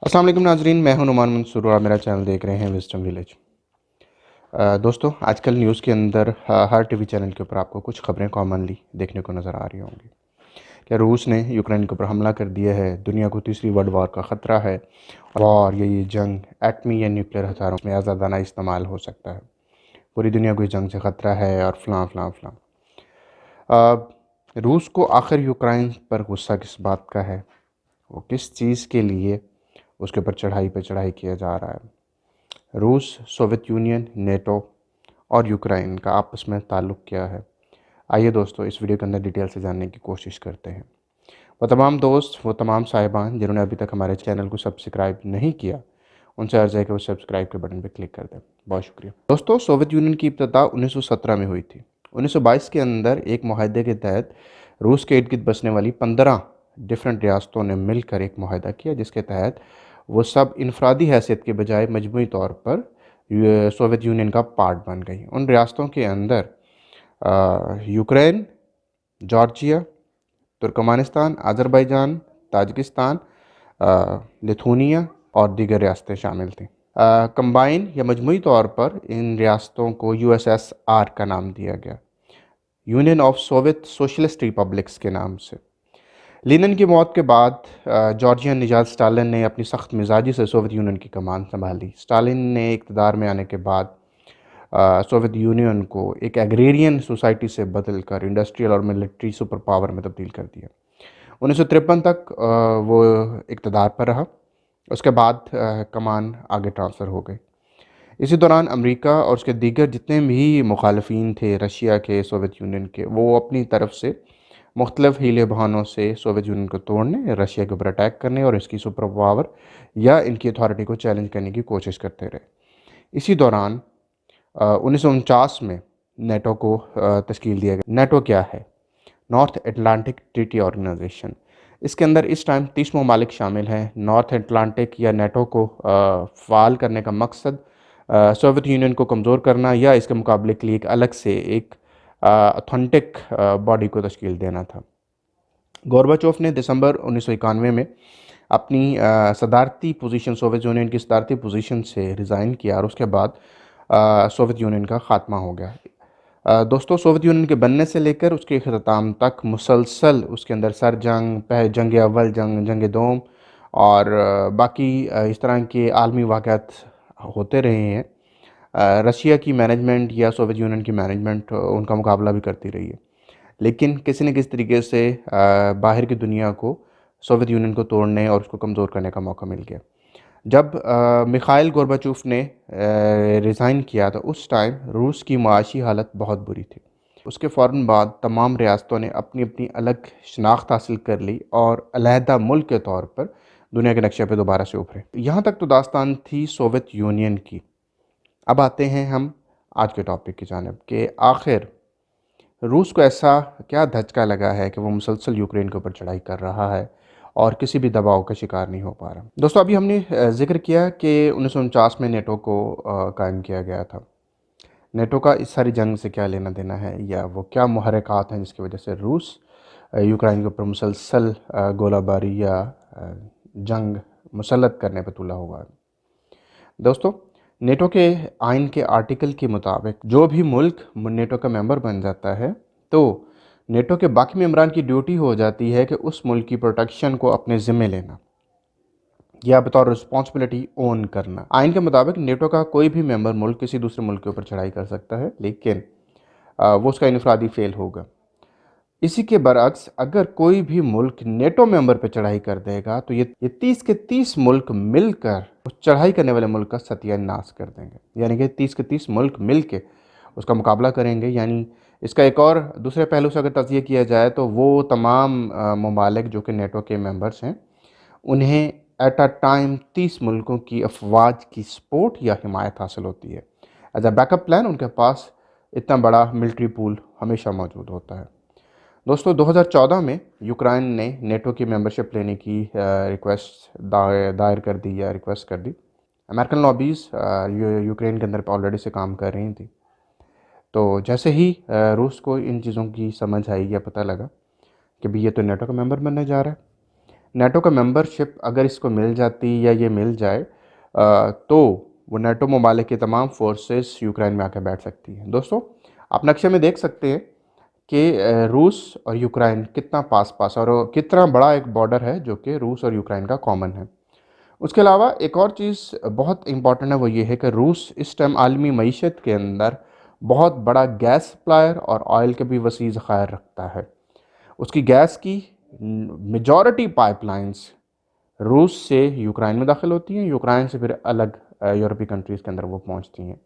अस्सलाम वालेकुम नाजरीन, मैं हूं नुमान मंसूर और आप मेरा चैनल देख रहे हैं विजडम विलेज। दोस्तों, आजकल न्यूज़ के अंदर हर टीवी चैनल के ऊपर आपको कुछ खबरें कॉमनली देखने को नज़र आ रही होंगी। क्या रूस ने यूक्रेन के ऊपर हमला कर दिया है, दुनिया को तीसरी वर्ल्ड वॉर का ख़तरा है और ये जंग एटमी या न्यूक्लियर हथियारों में आज़ादाना इस्तेमाल हो सकता है, पूरी दुनिया को इस जंग से ख़तरा है और फलां फलां फलां। रूस को आखिर यूक्रेन पर गुस्सा किस बात का है, वो किस चीज़ के लिए उसके ऊपर चढ़ाई पे चढ़ाई किया जा रहा है। रूस, सोवियत यूनियन, नेटो और यूक्रेन का आपस में ताल्लुक़ क्या है? आइए दोस्तों, इस वीडियो के अंदर डिटेल से जानने की कोशिश करते हैं। वो तमाम दोस्त, वो तमाम साहिबान जिन्होंने अभी तक हमारे चैनल को सब्सक्राइब नहीं किया, उनसे अर्ज़ है कि वो सब्सक्राइब के बटन पर क्लिक कर दें। बहुत शुक्रिया। दोस्तों, सोवियत यूनियन की इब्तिदा 1917 में हुई थी। 1922 के अंदर एक मुआहदे के तहत रूस के इर्द गिर्द बसने वाली 15 डिफरेंट रियासतों ने मिलकर एक मुआहदा किया, जिसके तहत वो सब इनफरादी हैसियत के बजाय मजमूई तौर पर सोवियत यूनियन का पार्ट बन गई। उन रियासतों के अंदर Ukraine, Georgia, Turkmenistan, Azerbaijan, Tajikistan, Lithuania और दीगर रियासतें शामिल थीं। कंबाइन या मजमूई तौर पर इन रियासतों को USSR का नाम दिया गया, union of Soviet socialist republics के नाम से। लेनिन की मौत के बाद जॉर्जियन निजात स्टालिन ने अपनी सख्त मिजाजी से सोवियत यूनियन की कमान संभाली। स्टालिन ने इक़्तिदार में आने के बाद सोवियत यूनियन को एक एग्रेरियन सोसाइटी से बदलकर इंडस्ट्रियल और मिलिट्री सुपर पावर में तब्दील कर दिया। 1953 तक वो इक़्तिदार पर रहा। उसके बाद कमान आगे ट्रांसफ़र हो गई। इसी दौरान अमेरिका और उसके दीगर जितने भी मुखालफिन थे रशिया के, सोवियत यूनियन के, वो अपनी तरफ से मुख्तलिफ हीले बहानों से सोवियत यूनियन को तोड़ने, रशिया के ऊपर अटैक करने और इसकी सुपर पावर या इनकी अथॉरिटी को चैलेंज करने की कोशिश करते रहे। इसी दौरान 1949 में नेटो को तश्कील दिया गया। नेटो क्या है? North Atlantic Treaty Organization. इसके अंदर इस टाइम 30 ममालिक शामिल हैं। नॉर्थ अटलांटिक या नेटो को फ़ाल करने का मकसद सोवियत यूनियन को कमज़ोर करना या इसके मुकाबले के लिए एक अलग से एक ऑथेंटिक बॉडी को तश्कील देना था। गोर्बाचोव ने दिसंबर 1991 में अपनी सदारती पोजीशन, सोवियत यूनियन की सदारती पोजीशन से रिज़ाइन किया और उसके बाद सोवियत यूनियन का ख़ात्मा हो गया। दोस्तों, सोवियत यूनियन के बनने से लेकर उसके अख्ताम तक मुसलसल उसके अंदर सर जंग, जंग अव्वल, जंग दोम और बाकी इस तरह के आलमी वाक़यात होते रहे हैं। रशिया की मैनेजमेंट या सोवियत यूनियन की मैनेजमेंट उनका मुकाबला भी करती रही है, लेकिन किसी न किसी तरीके से बाहर की दुनिया को सोवियत यूनियन को तोड़ने और उसको कमज़ोर करने का मौका मिल गया। जब मिखाइल गोर्बाचोव ने रिज़ाइन किया तो उस टाइम रूस की माशी हालत बहुत बुरी थी। उसके फ़ौरन बाद तमाम रियासतों ने अपनी अपनी अलग शनाख्त हासिल कर ली और अलहदा मुल्क के तौर पर दुनिया के नक्शे पर दोबारा से उभरे। यहाँ तक तो दास्तान थी सोवियत यूनियन की। अब आते हैं हम आज के टॉपिक की जानिब कि आखिर रूस को ऐसा क्या धचका लगा है कि वो मुसलसल यूक्रेन के ऊपर चढ़ाई कर रहा है और किसी भी दबाव का शिकार नहीं हो पा रहा। दोस्तों, अभी हमने ज़िक्र किया कि 1949 में नेटो को कायम किया गया था। नेटो का इस सारी जंग से क्या लेना देना है या वो क्या मुहर्रिकात हैं जिसकी वजह से रूस यूक्रेन के ऊपर मुसलसल गोलाबारी या जंग मुसल्लत करने पर तुला हुआ है। दोस्तों, नेटो के आइन के आर्टिकल के मुताबिक जो भी मुल्क नेटो का मेंबर बन जाता है तो नेटो के बाकी मेंबरान की ड्यूटी हो जाती है कि उस मुल्क की प्रोटेक्शन को अपने ज़िम्मे लेना या बतौर रिस्पॉन्सिबिलिटी ओन करना। आइन के मुताबिक नेटो का कोई भी मेंबर मुल्क किसी दूसरे मुल्क के ऊपर चढ़ाई कर सकता है, लेकिन वो उसका इनफरादी फेल होगा। इसी के बरअक्स अगर कोई भी मुल्क नेटो मेंबर पर चढ़ाई कर देगा तो ये 30 के 30 मुल्क मिलकर उस चढ़ाई करने वाले मुल्क का सत्यानाश कर देंगे। यानी कि 30 के 30 मुल्क मिल के उसका मुकाबला करेंगे। यानी इसका एक और दूसरे पहलू से अगर तज़किया किया जाए तो वो तमाम ममालिक जो कि नेटो के मेंबर्स हैं, उन्हें एट अ टाइम 30 मुल्कों की अफवाज की सपोर्ट या हिमायत हासिल होती है। एज अ बैकअप प्लान उनके पास इतना बड़ा मिलिट्री पूल हमेशा मौजूद होता है। दोस्तों, 2014 में यूक्रेन ने नेटो की मेंबरशिप लेने की रिक्वेस्ट दायर कर दी या रिक्वेस्ट कर दी। अमेरिकन लॉबीज़ यूक्रेन के अंदर ऑलरेडी से काम कर रही थी। तो जैसे ही रूस को इन चीज़ों की समझ आई या पता लगा कि भाई ये तो नेटो का मेंबर बनने जा रहा है, नेटो का मेंबरशिप अगर इसको मिल जाती या ये मिल जाए तो वो नेटो ममालिक के तमाम फोर्सेस यूक्रेन में आकर बैठ सकती हैं। दोस्तों, आप नक्शे में देख सकते हैं कि रूस और यूक्रेन कितना पास पास और कितना बड़ा एक बॉर्डर है जो कि रूस और यूक्रेन का कॉमन है। उसके अलावा एक और चीज़ बहुत इम्पॉर्टेंट है, वो ये है कि रूस इस टाइम आलमी मईशत के अंदर बहुत बड़ा गैस सप्लायर और ऑयल के भी वसी ज़खायर रखता है। उसकी गैस की मेजॉरिटी पाइपलाइंस रूस से यूक्रेन में दाखिल होती हैं, यूक्रेन से फिर अलग यूरोपीय कंट्रीज़ के अंदर वो पहुंचती हैं।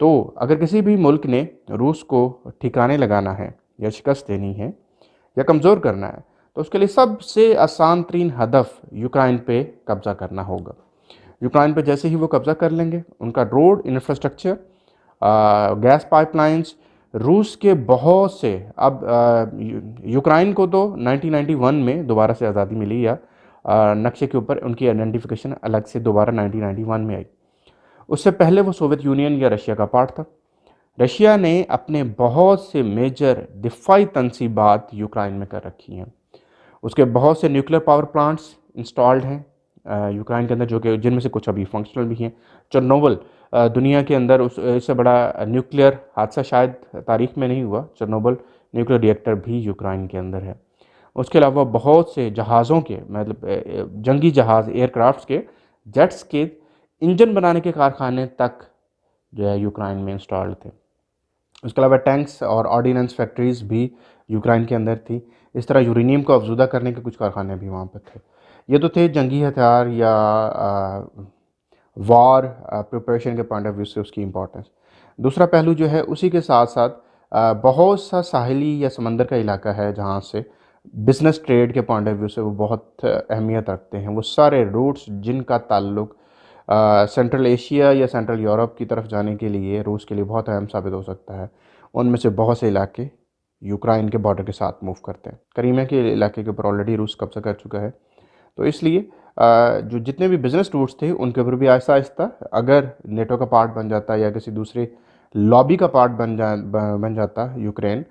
तो अगर किसी भी मुल्क ने रूस को ठिकाने लगाना है या शिकस्त देनी है या कमज़ोर करना है, तो उसके लिए सबसे आसान तरीन हदफ यूक्रेन पे कब्ज़ा करना होगा। यूक्रेन पे जैसे ही वो कब्ज़ा कर लेंगे, उनका रोड इंफ्रास्ट्रक्चर, गैस पाइपलाइंस, रूस के बहुत से अब यूक्रेन को तो 1991 में दोबारा से आज़ादी मिली या नक्शे के ऊपर उनकी आइडेंटिफिकेशन अलग से दोबारा 1991 में आई। उससे पहले वो सोवियत यूनियन या रशिया का पार्ट था। रशिया ने अपने बहुत से मेजर दिफाई तनसीबात यूक्रेन में कर रखी हैं। उसके बहुत से न्यूक्लियर पावर प्लांट्स इंस्टॉल्ड हैं यूक्रेन के अंदर, जो कि जिनमें से कुछ अभी फंक्शनल भी हैं। चेरनोबिल दुनिया के अंदर उस इससे बड़ा न्यूक्लियर हादसा शायद तारीख में नहीं हुआ। चेरनोबिल न्यूक्लियर रिएक्टर भी यूक्रेन के अंदर है। उसके अलावा बहुत से जहाज़ों के मतलब जंगी जहाज़ एयरक्राफ्ट्स के जेट्स के इंजन बनाने के कारखाने तक जो है यूक्रेन में इंस्टॉल्ड थे। उसके अलावा टैंक्स और ऑर्डिनेंस फैक्ट्रीज़ भी यूक्रेन के अंदर थी। इस तरह यूरेनियम को अफज़ूदा करने के कुछ कारखाने भी वहाँ पर थे। ये तो थे जंगी हथियार या वॉर प्रिपरेशन के पॉइंट ऑफ व्यू से उसकी इम्पोर्टेंस। दूसरा पहलू जो है उसी के साथ साथ बहुत सा साहिली या समंदर का इलाका है जहाँ से बिज़नेस ट्रेड के पॉइंट ऑफ व्यू से वो बहुत अहमियत रखते हैं। वो सारे रूट्स जिनका ताल्लुक सेंट्रल एशिया या सेंट्रल यूरोप की तरफ जाने के लिए रूस के लिए बहुत अहम साबित हो सकता है। उनमें से बहुत से इलाके यूक्रेन के बॉर्डर के साथ मूव करते हैं। क्रीमिया के इलाके के ऊपर ऑलरेडी रूस कब्जा कर चुका है। तो इसलिए जो जितने भी बिजनेस रूट्स थे उनके ऊपर भी आहिस्ता आहिस्ता अगर नेटो का पार्ट बन जाता या किसी दूसरे लॉबी का पार्ट बन जाता यूक्रेन,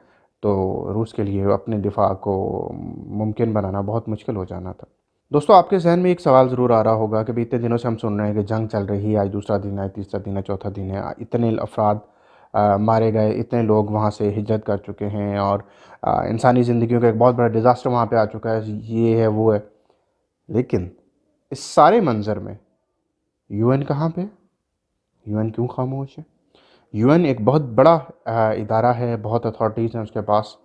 तो रूस के लिए अपने दिफा को मुमकिन बनाना बहुत मुश्किल हो जाना था। दोस्तों, आपके जहन में एक सवाल ज़रूर आ रहा होगा कि भाई इतने दिनों से हम सुन रहे हैं कि जंग चल रही है, आज दूसरा दिन है, तीसरा दिन है, चौथा दिन है, इतने अफराद मारे गए, इतने लोग वहाँ से हिजरत कर चुके हैं और इंसानी ज़िंदगियों का एक बहुत बड़ा डिज़ास्टर वहाँ पे आ चुका है, ये है वो है। लेकिन इस सारे मंज़र में यूएन कहाँ पे? यूएन क्यों खामोश है? यूएन एक बहुत बड़ा इदारा है, बहुत अथॉरिटीज़ हैं उसके पास,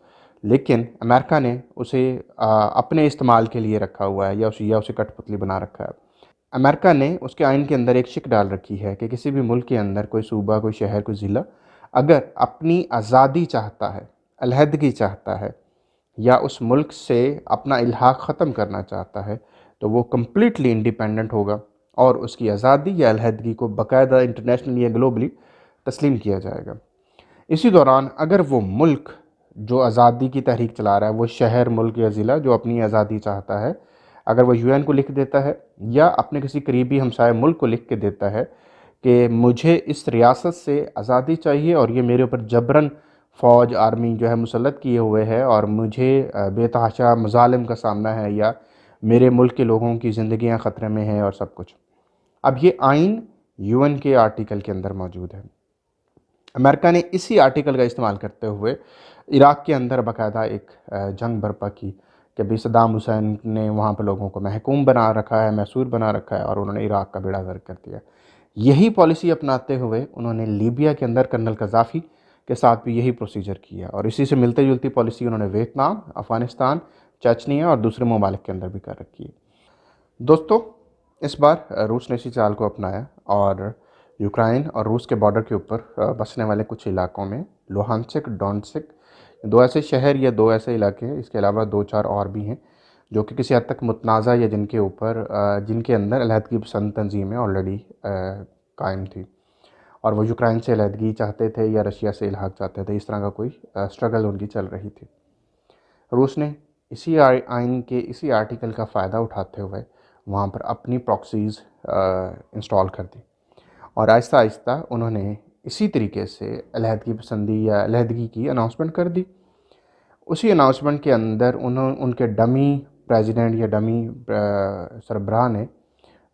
लेकिन अमेरिका ने उसे अपने इस्तेमाल के लिए रखा हुआ है या उसे कठपुतली बना रखा है। अमेरिका ने उसके आइन के अंदर एक शिक डाल रखी है कि किसी भी मुल्क के अंदर कोई सूबा, कोई शहर, कोई ज़िला अगर अपनी आज़ादी चाहता है, अलहदगी चाहता है या उस मुल्क से अपना इल्हाक ख़त्म करना चाहता है, तो वो कम्प्लीटली इंडिपेंडेंट होगा और उसकी आज़ादी या अलहदगी को बाकायदा इंटरनेशनली या ग्लोबली तस्लीम किया जाएगा। इसी दौरान अगर वो मुल्क जो आज़ादी की तहरीक चला रहा है, वो शहर, मुल्क या ज़िला जो अपनी आज़ादी चाहता है, अगर वो यूएन को लिख देता है या अपने किसी करीबी हमसाय मुल्क को लिख के देता है कि मुझे इस रियासत से आज़ादी चाहिए और ये मेरे ऊपर जबरन फ़ौज, आर्मी जो है मुसल्लत किए हुए है और मुझे बेतहाशा मज़ालिम का सामना है या मेरे मुल्क के लोगों की ज़िंदगियाँ ख़तरे में हैं और सब कुछ। अब ये आइन यूएन के आर्टिकल के अंदर मौजूद है। अमेरिका ने इसी आर्टिकल का इस्तेमाल करते हुए इराक़ के अंदर बाकायदा एक जंग बर्पा की कि भाई सद्दाम हुसैन ने वहाँ पर लोगों को महकूम बना रखा है, मैसूर बना रखा है और उन्होंने इराक़ का बेड़ा गर्क कर दिया। यही पॉलिसी अपनाते हुए उन्होंने लीबिया के अंदर कर्नल कज़ाफ़ी के साथ भी यही प्रोसीजर किया और इसी से मिलती जुलती पॉलिसी उन्होंने वियतनाम, अफ़गानिस्तान, चेचनिया और दूसरे ममालिक के अंदर भी कर रखी है। दोस्तों, इस बार रूस ने इसी चाल को अपनाया और यूक्रेन और रूस के बॉर्डर के ऊपर बसने वाले कुछ इलाकों में लुहांसिक, डोनेत्स्क, दो ऐसे शहर या दो ऐसे इलाके हैं, इसके अलावा दो चार और भी हैं जो कि किसी हद तक मुतनाज़ा या जिनके ऊपर जिनके अंदर अलहदगी पसंद तंजीमें ऑलरेडी कायम थी और वो यूक्रेन से अलहदगी चाहते थे या रशिया से इल्हाक चाहते थे। इस तरह का कोई स्ट्रगल उनकी चल रही थी। रूस ने इसी आइन के इसी आर्टिकल का फ़ायदा उठाते हुए वहाँ पर अपनी प्रॉक्सीज़ इंस्टॉल कर दी और आहिस्ता आहिस्ता उन्होंने इसी तरीके से अलहदगी पसंदी या अलहदगी की अनाउंसमेंट कर दी। उसी अनाउंसमेंट के अंदर उन्होंने उनके डमी प्रेसिडेंट या डमी सरबराह ने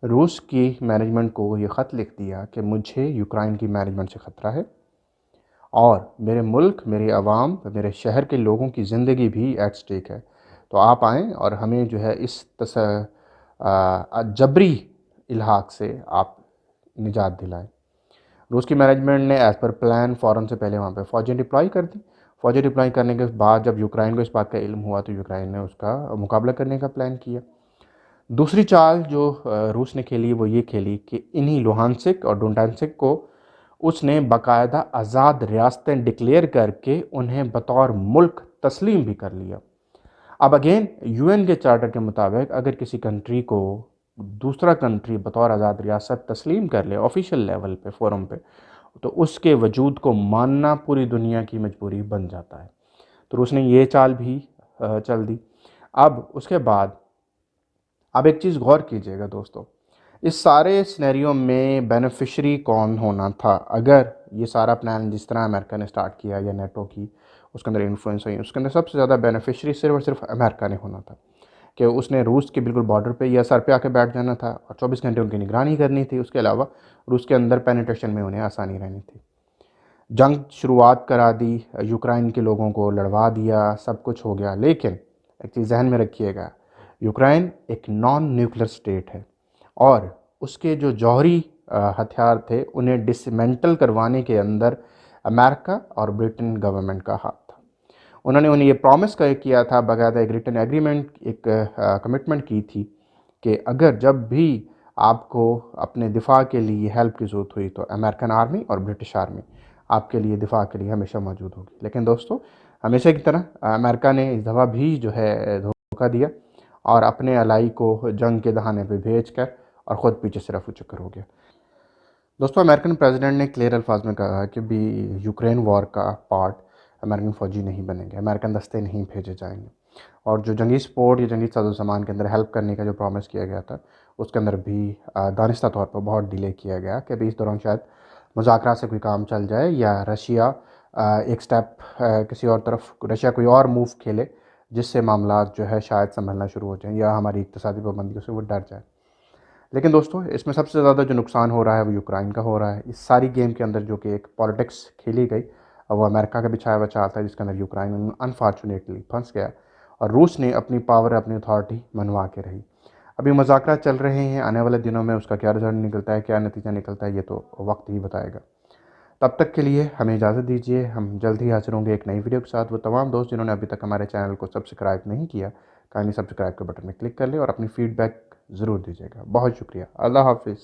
रूस की मैनेजमेंट को ये ख़त लिख दिया कि मुझे यूक्रेन की मैनेजमेंट से ख़तरा है और मेरे मुल्क, मेरे अवाम, मेरे शहर के लोगों की ज़िंदगी भी एट स्टेक है। तो आप आएँ और हमें जो है इस जबरी इल्हाक से आप निजात दिलाएँ। रूस की मैनेजमेंट ने एज़ पर प्लान फ़ौरन से पहले वहाँ पे फ़ौजें डिप्लॉय कर दी। फ़ौजें डिप्लॉय करने के बाद जब यूक्रेन को इस बात का इल्म हुआ तो यूक्रेन ने उसका मुकाबला करने का प्लान किया। दूसरी चाल जो रूस ने खेली वो ये खेली कि इन्हीं लुहानसिक और डोनेट्स्क को उसने बाकायदा आज़ाद रियासतें डिक्लेयर करके उन्हें बतौर मुल्क तस्लीम भी कर लिया। अब अगेन यूएन के चार्टर के मुताबिक अगर किसी कंट्री को दूसरा कंट्री बतौर आज़ाद रियासत तस्लीम कर ले ऑफिशियल लेवल पे फोरम पे, तो उसके वजूद को मानना पूरी दुनिया की मजबूरी बन जाता है। तो उसने ये चाल भी चल दी। अब उसके बाद अब एक चीज़ गौर कीजिएगा दोस्तों, इस सारे सिनेरियो में बेनिफिशरी कौन होना था? अगर ये सारा प्लान जिस तरह अमेरिका ने स्टार्ट किया या नेटो की उसके अंदर इन्फ्लुएंस हुई, उसके अंदर सबसे ज़्यादा बेनिफिशरी सिर्फ और सिर्फ अमेरिका ने होना था कि उसने रूस के बिल्कुल बॉर्डर पे या सर पे आके बैठ जाना था और 24 घंटे उनकी निगरानी करनी थी। उसके अलावा रूस के अंदर पेनिट्रेशन में उन्हें आसानी रहनी थी। जंग शुरुआत करा दी, यूक्रेन के लोगों को लड़वा दिया, सब कुछ हो गया। लेकिन एक चीज़ जहन में रखिएगा, यूक्रेन एक नॉन न्यूक्लियर स्टेट है और उसके जो जौहरी हथियार थे उन्हें डिसमेंटल करवाने के अंदर अमेरिका और ब्रिटेन गवर्नमेंट का हाथ था। उन्होंने उन्हें ये प्रॉमिस किया था, बाकायदा एक रिटन एग्रीमेंट, एक कमिटमेंट की थी कि अगर जब भी आपको अपने दिफा के लिए हेल्प की ज़रूरत हुई तो अमेरिकन आर्मी और ब्रिटिश आर्मी आपके लिए दिफा के लिए हमेशा मौजूद होगी। लेकिन दोस्तों, हमेशा की तरह अमेरिका ने इस दफ़ा भी जो है धोखा दिया और अपने अलाई को जंग के दहाने पे भेज कर और ख़ुद पीछे से रफू चक्कर हो गया। दोस्तों, अमेरिकन प्रेसिडेंट ने क्लियर अल्फाज में कहा कि भी यूक्रेन वॉर का पार्ट अमेरिकन फ़ौजी नहीं बनेंगे, अमेरिकन दस्ते नहीं भेजे जाएंगे और जो जंगी सपोर्ट या जंगी साजो सामान के अंदर हेल्प करने का जो प्रॉमिस किया गया था उसके अंदर भी दानिस्ता तौर पर बहुत डिले किया गया कि अभी इस दौरान शायद मुज़ाकरात से कोई काम चल जाए या रशिया एक स्टेप किसी और तरफ, रशिया कोई और मूव खेले जिससे मामला जो है शायद संभलना शुरू हो जाए या हमारी इक़्तिसादी पाबंदियों से वो डर जाए। लेकिन दोस्तों, इसमें सबसे ज़्यादा जो नुकसान हो रहा है वो यूक्रेन का हो रहा है। इस सारी गेम के अंदर जो कि एक पॉलिटिक्स खेली गई, वो अमेरिका का बिछाया हुआ चाल था जिसके अंदर यूक्रेन अनफॉर्चुनेटली फंस गया और रूस ने अपनी पावर, अपनी अथॉरिटी मनवा के रही। अभी मुज़ाकरात चल रहे हैं, आने वाले दिनों में उसका क्या रिजल्ट निकलता है, क्या नतीजा निकलता है, ये तो वक्त ही बताएगा। तब तक के लिए हमें इजाज़त दीजिए। हम जल्द ही हाजिर होंगे एक नई वीडियो के साथ। वो तमाम दोस्त जिन्होंने अभी तक हमारे चैनल को सब्सक्राइब नहीं किया, काइंडली सब्सक्राइब के बटन में क्लिक कर लें और अपनी फ़ीडबैक ज़रूर दीजिएगा। बहुत शुक्रिया। अल्लाह हाफ़िज़।